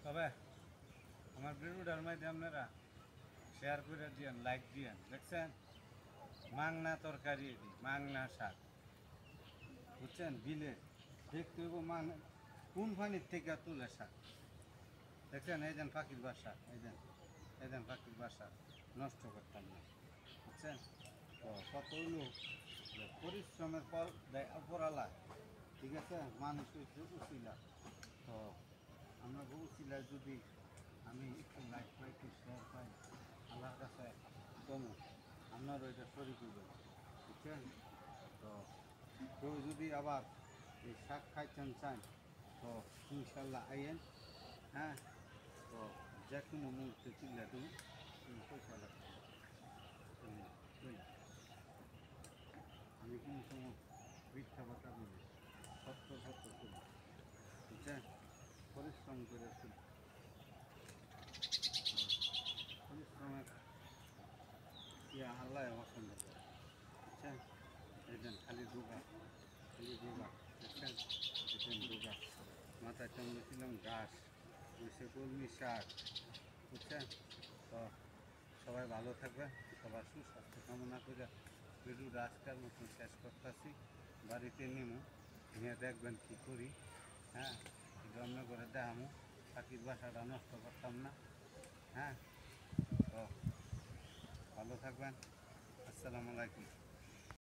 তবে আমার ভিডিওটার মধ্যে আপনারা শেয়ার করে দিয়েন, লাইক দিয়েন। দেখছেন মাংনা তরকারি, মাংনা শাক, বুঝছেন? বিলে দেখতে হইব মাংনা কোন পানির থেকে তুলে শাক। দেখছেন এই দেন পাখির বাসা, এই দেন পাখির বাসা, নষ্ট করতাম না, বুঝছেন? তো কত লোক পরিশ্রমের পর পরালা, ঠিক আছে? মানুষ হচ্ছে উচিলা। তো আমরা উচিলায় যদি আমি একটু লাইক পাই, একটু শেয়ার পাই, আল্লাহর কাছে কমু আপনারও এটা শরীর করবেন, বুঝছেন? তো কেউ যদি আবার এই শাক খাইতেন চান তো ইনশাল্লাহ আইয়েন, হ্যাঁ? তো যে কোনো মুহূর্তে চিল্লা তুমি পয়সা লাগবে, আমি কিন্তু কোনো মিথ্যা কথা বলি, সত্য সত্য করি, বুঝছেন? পরিশ্রম করে করি, পরিশ্রমের ইয়া আল্লাহ পছন্দ করে, বুঝছেন? দেখেন খালি ডুবা, দেখছেন? দেখেন ডুবা, মাথায় চামড়েছিলাম ঘাস, বসে কলমি শাক, বুঝছেন? তো সবাই ভালো থাকবে, সবার সুস্বাস্থ্য কামনা করে ভিডিওটা আজকের মতন শেষ করতেছি। বাড়িতে নেমু, নিয়ে দেখবেন কী করি, হ্যাঁ? রান্না করে দেখামু, পাখির বাসাটা নষ্ট করতাম না, হ্যাঁ? তো ভালো থাকবেন, আসসালামু আলাইকুম।